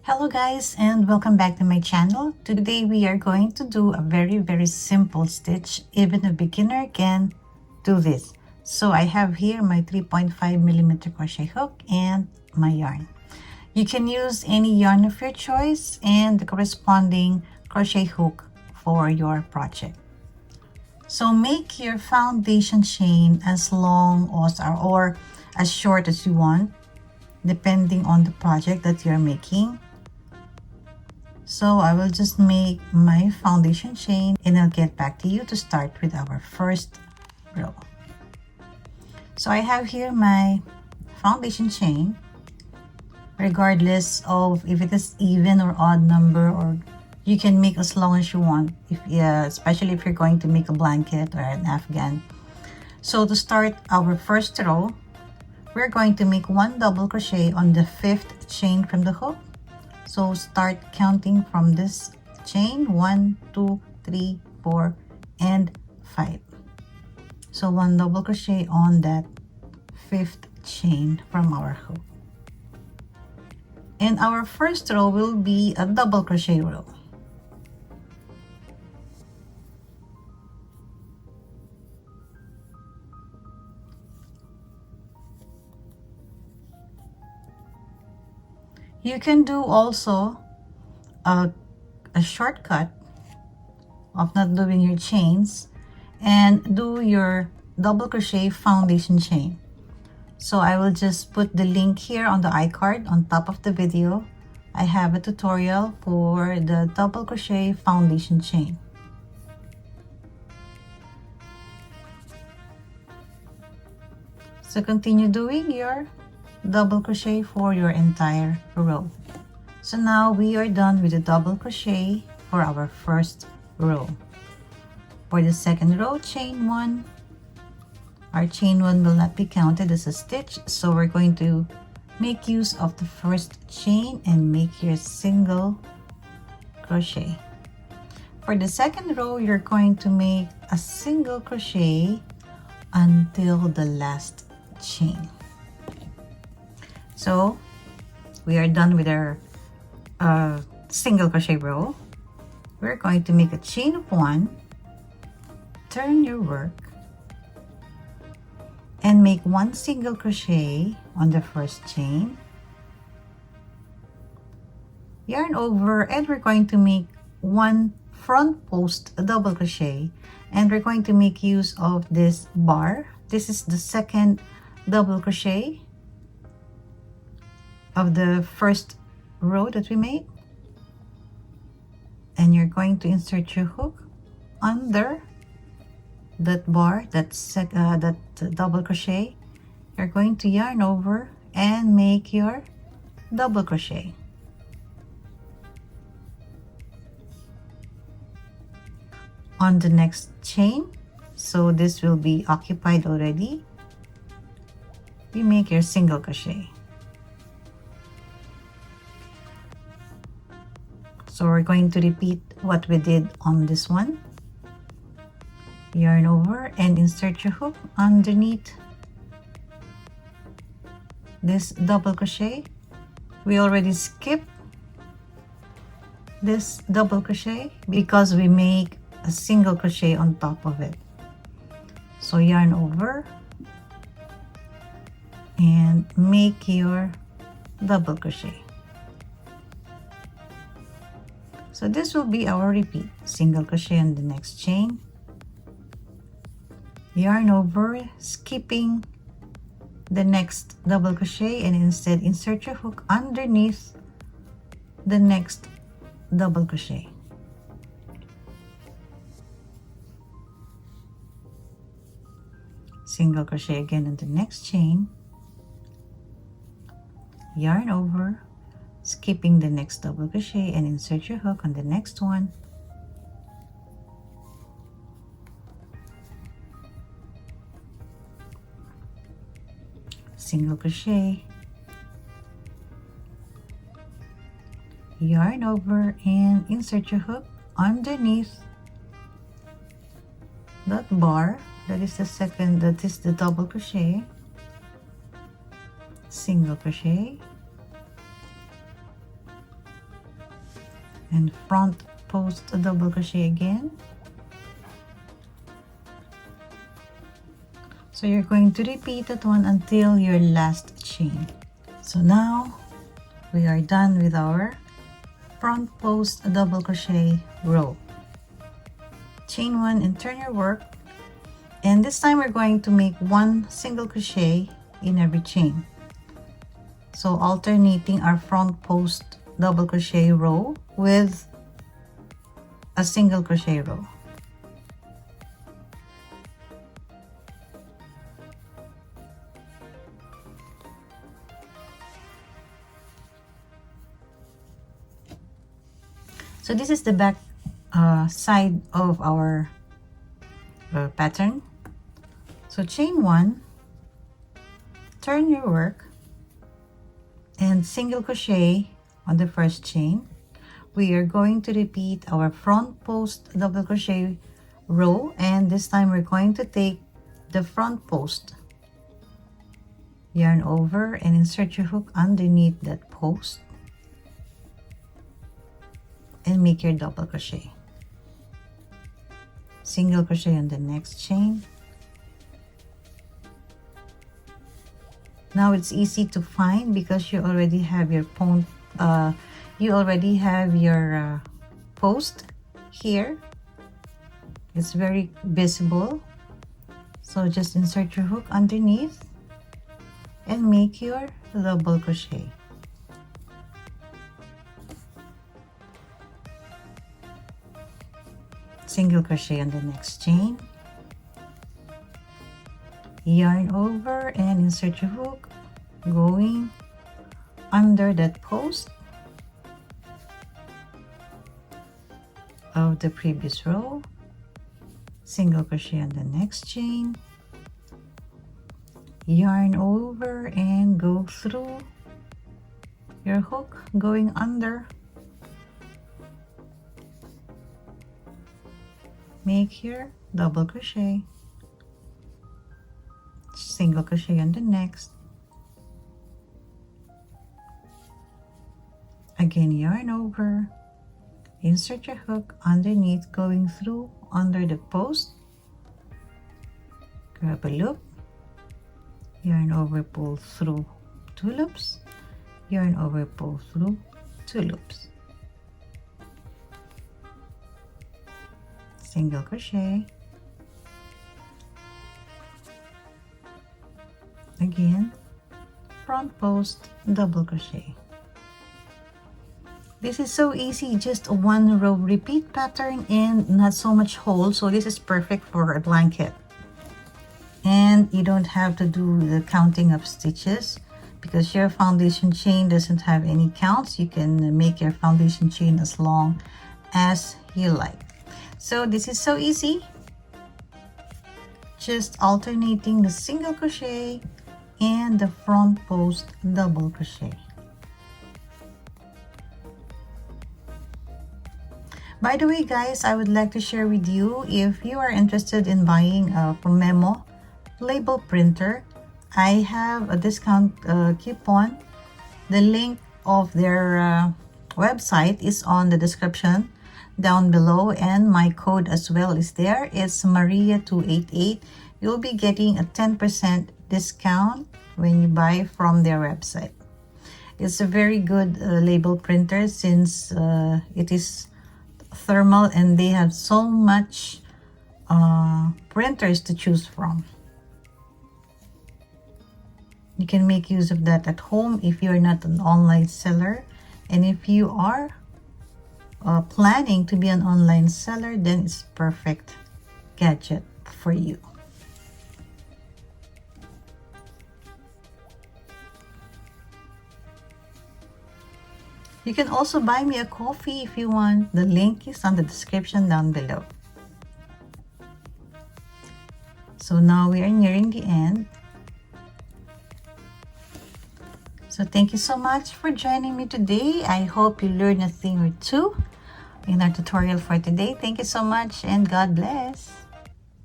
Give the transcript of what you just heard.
Hello guys, and welcome back to my channel. Today we are going to do a very simple stitch. Even a beginner can do this. So I have here my 3.5mm crochet hook and my yarn. You can use any yarn of your choice and the corresponding crochet hook for your project. So make your foundation chain as long as or as short as you want, depending on the project that you're making. So I will just make my foundation chain and I'll get back to you to start with our first row. So I have here my foundation chain, regardless of if it is even or odd number, or you can make as long as you want, especially if you're going to make a blanket or an afghan. So to start our first row, we're going to make one double crochet on the 5th chain from the hook. So start counting from this chain: 1, 2, 3, 4, and 5. So one double crochet on that 5th chain from our hook. And our first row will be a double crochet row. You can do also a shortcut of not doing your chains and do your double crochet foundation chain. So I will just put the link here on the iCard on top of the video. I have a tutorial for the double crochet foundation chain. So continue doing your double crochet for your entire row. So now we are done with the double crochet for our first row. For the second row, chain 1. Our chain 1 will not be counted as a stitch, so we're going to make use of the first chain and make your single crochet. For the second row, you're going to make a single crochet until the last chain. So we are done with our single crochet row. We're going to make a chain of 1, turn your work, and make one single crochet on the first chain, yarn over, and we're going to make one front post double crochet, and we're going to make use of this bar. This is the second double crochet of the first row that we made, and you're going to insert your hook under that bar, that double crochet. You're going to yarn over and make your double crochet. On the next chain, so this will be occupied already, you make your single crochet. So we're going to repeat what we did on this one. Yarn over and insert your hook underneath this double crochet. We already skipped this double crochet because we make a single crochet on top of it. So yarn over and make your double crochet. So this will be our repeat: single crochet on the next chain, yarn over, skipping the next double crochet, and instead insert your hook underneath the next double crochet. Single crochet again on the next chain, yarn over, skipping the next double crochet, and insert your hook on the next one. Single crochet, yarn over, and insert your hook underneath that bar. That is the double crochet. Single crochet, and front post a double crochet again. So you're going to repeat that one until your last chain. So now we are done with our front post a double crochet row. Chain 1 and turn your work, and this time we're going to make 1 single crochet in every chain. So alternating our front post double crochet row with a single crochet row. So this is the back side of our pattern. So chain 1, turn your work, and single crochet on the first chain. We are going to repeat our front post double crochet row, and this time we're going to take the front post, yarn over and insert your hook underneath that post and make your double crochet. Single crochet on the next chain. Now it's easy to find because you already have your post here. It's very visible. So just insert your hook underneath and make your double crochet. Single crochet on the next chain, yarn over and insert your hook going under that post of the previous row. Single crochet on the next chain, yarn over and go through your hook going under. Make your double crochet, single crochet on the next, again yarn over, insert your hook underneath going through under the post, grab a loop, yarn over, pull through 2 loops, yarn over, pull through 2 loops. Single crochet, again front post double crochet. This is so easy, just a 1 row repeat pattern and not so much hole, so this is perfect for a blanket. And you don't have to do the counting of stitches because your foundation chain doesn't have any counts. You can make your foundation chain as long as you like. So this is so easy, just alternating the single crochet and the front post double crochet. By the way guys, I would like to share with you, if you are interested in buying a Memo label printer, I have a discount coupon. The link of their website is on the description down below, and my code as well is there. It's Maria288. You'll be getting a 10% discount when you buy from their website. It's a very good label printer since it is thermal and they have so much printers to choose from. You can make use of that at home if you're not an online seller, and if you are planning to be an online seller, then it's perfect gadget for you. You can also buy me a coffee if you want. The link is on the description down below. So now we are nearing the end. So thank you so much for joining me today. I hope you learned a thing or two in our tutorial for today. Thank you so much and God bless.